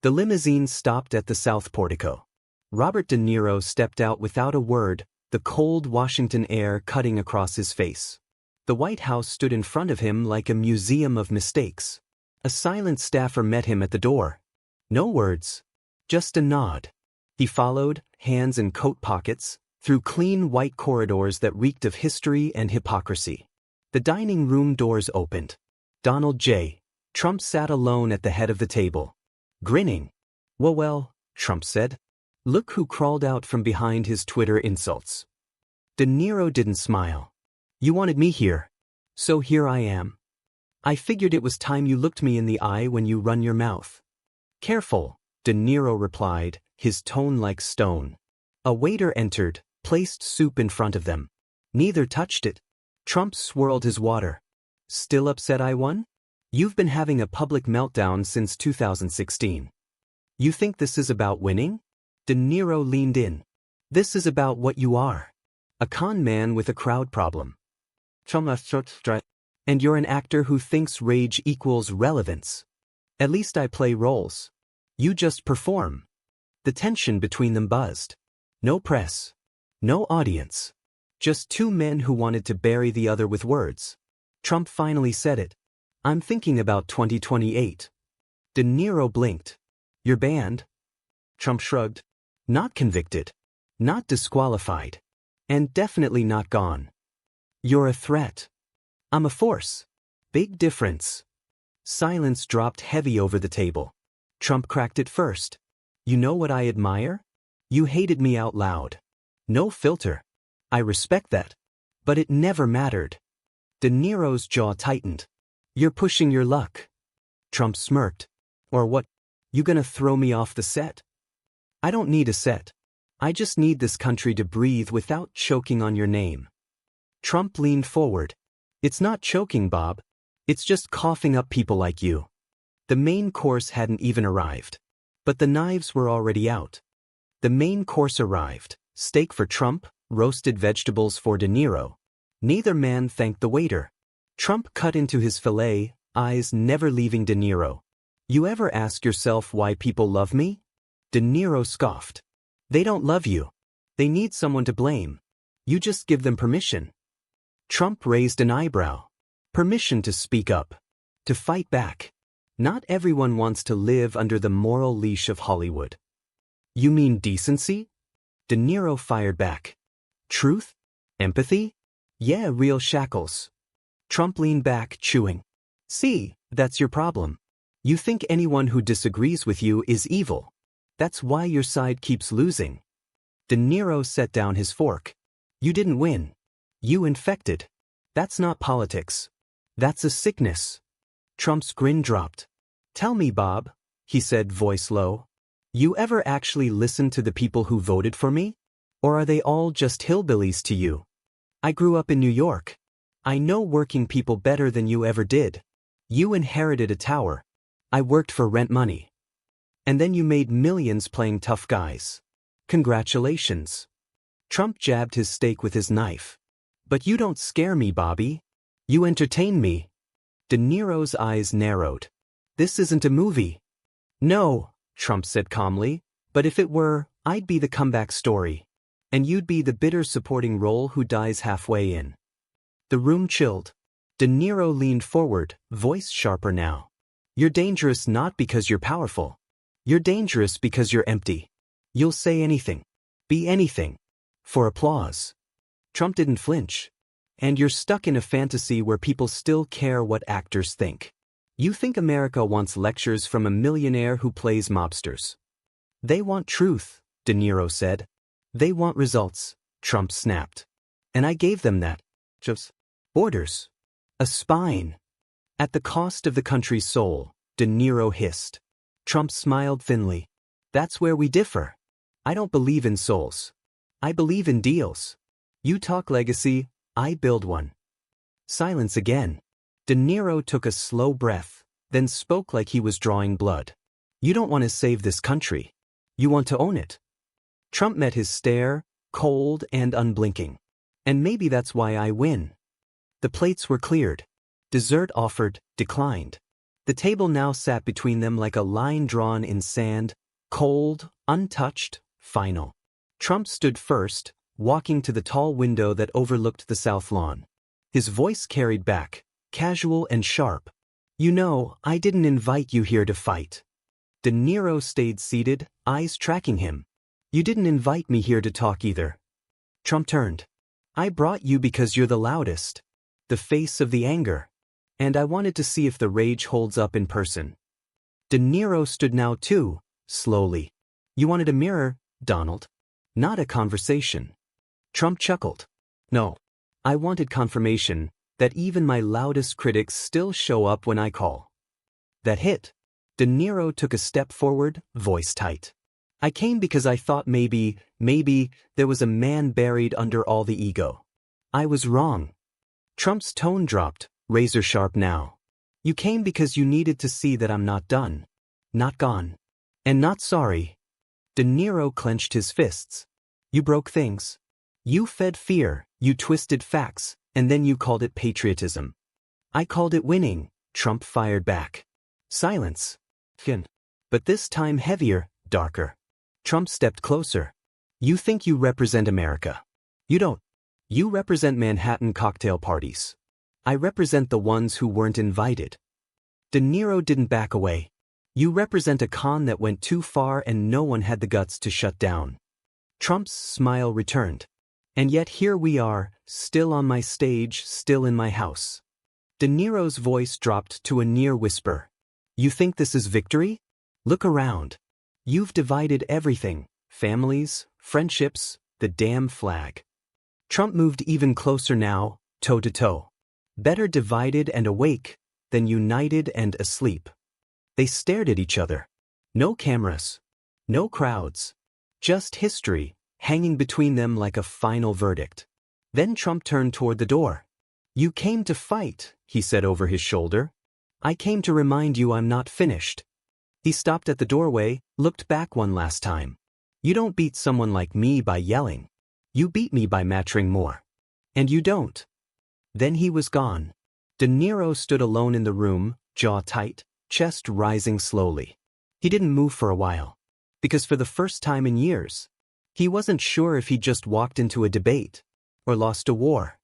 The limousine stopped at the south portico. Robert De Niro stepped out without a word, the cold Washington air cutting across his face. The White House stood in front of him like a museum of mistakes. A silent staffer met him at the door. No words. Just a nod. He followed, hands in coat pockets, through clean white corridors that reeked of history and hypocrisy. The dining room doors opened. Donald J. Trump sat alone at the head of the table. Grinning. Well, Trump said. Look who crawled out from behind his Twitter insults. De Niro didn't smile. You wanted me here. So here I am. I figured it was time you looked me in the eye when you run your mouth. Careful, De Niro replied, his tone like stone. A waiter entered, placed soup in front of them. Neither touched it. Trump swirled his water. Still upset I won? You've been having a public meltdown since 2016. You think this is about winning? De Niro leaned in. This is about what you are. A con man with a crowd problem. And you're an actor who thinks rage equals relevance. At least I play roles. You just perform. The tension between them buzzed. No press. No audience. Just two men who wanted to bury the other with words. Trump finally said it. I'm thinking about 2028. De Niro blinked. Your band? Trump shrugged. Not convicted. Not disqualified. And definitely not gone. You're a threat. I'm a force. Big difference. Silence dropped heavy over the table. Trump cracked it first. You know what I admire? You hated me out loud. No filter. I respect that. But it never mattered. De Niro's jaw tightened. You're pushing your luck. Trump smirked. Or what? You gonna throw me off the set? I don't need a set. I just need this country to breathe without choking on your name. Trump leaned forward. It's not choking, Bob. It's just coughing up people like you. The main course hadn't even arrived. But the knives were already out. The main course arrived. Steak for Trump, roasted vegetables for De Niro. Neither man thanked the waiter. Trump cut into his fillet, eyes never leaving De Niro. You ever ask yourself why people love me? De Niro scoffed. They don't love you. They need someone to blame. You just give them permission. Trump raised an eyebrow. Permission to speak up. To fight back. Not everyone wants to live under the moral leash of Hollywood. You mean decency? De Niro fired back. Truth? Empathy? Yeah, real shackles. Trump leaned back, chewing. See, that's your problem. You think anyone who disagrees with you is evil. That's why your side keeps losing. De Niro set down his fork. You didn't win. You infected. That's not politics. That's a sickness. Trump's grin dropped. Tell me, Bob, he said, voice low. You ever actually listen to the people who voted for me? Or are they all just hillbillies to you? I grew up in New York. I know working people better than you ever did. You inherited a tower. I worked for rent money. And then you made millions playing tough guys. Congratulations. Trump jabbed his steak with his knife. But you don't scare me, Bobby. You entertain me. De Niro's eyes narrowed. This isn't a movie. No, Trump said calmly, but if it were, I'd be the comeback story. And you'd be the bitter supporting role who dies halfway in. The room chilled. De Niro leaned forward, voice sharper now. You're dangerous not because you're powerful. You're dangerous because you're empty. You'll say anything. Be anything. For applause. Trump didn't flinch. And you're stuck in a fantasy where people still care what actors think. You think America wants lectures from a millionaire who plays mobsters. They want truth, De Niro said. They want results, Trump snapped. And I gave them that. Just orders. A spine. At the cost of the country's soul, De Niro hissed. Trump smiled thinly. That's where we differ. I don't believe in souls. I believe in deals. You talk legacy, I build one. Silence again. De Niro took a slow breath, then spoke like he was drawing blood. You don't want to save this country. You want to own it. Trump met his stare, cold and unblinking. And maybe that's why I win. The plates were cleared. Dessert offered, declined. The table now sat between them like a line drawn in sand, cold, untouched, final. Trump stood first, walking to the tall window that overlooked the south lawn. His voice carried back, casual and sharp. You know, I didn't invite you here to fight. De Niro stayed seated, eyes tracking him. You didn't invite me here to talk either. Trump turned. I brought you because you're the loudest, the face of the anger. And I wanted to see if the rage holds up in person. De Niro stood now too, slowly. You wanted a mirror, Donald. Not a conversation. Trump chuckled. No. I wanted confirmation that even my loudest critics still show up when I call. That hit. De Niro took a step forward, voice tight. I came because I thought maybe there was a man buried under all the ego. I was wrong. Trump's tone dropped, razor sharp now. You came because you needed to see that I'm not done. Not gone. And not sorry. De Niro clenched his fists. You broke things. You fed fear, you twisted facts, and then you called it patriotism. I called it winning, Trump fired back. Silence. But this time heavier, darker. Trump stepped closer. You think you represent America. You don't. You represent Manhattan cocktail parties. I represent the ones who weren't invited. De Niro didn't back away. You represent a con that went too far and no one had the guts to shut down. Trump's smile returned. And yet here we are, still on my stage, still in my house. De Niro's voice dropped to a near whisper. You think this is victory? Look around. You've divided everything, families, friendships, the damn flag. Trump moved even closer now, toe to toe. Better divided and awake than united and asleep. They stared at each other. No cameras. No crowds. Just history, hanging between them like a final verdict. Then Trump turned toward the door. You came to fight, he said over his shoulder. I came to remind you I'm not finished. He stopped at the doorway, looked back one last time. You don't beat someone like me by yelling. You beat me by mattering more. And you don't. Then he was gone. De Niro stood alone in the room, jaw tight, chest rising slowly. He didn't move for a while. Because for the first time in years, he wasn't sure if he just walked into a debate or lost a war.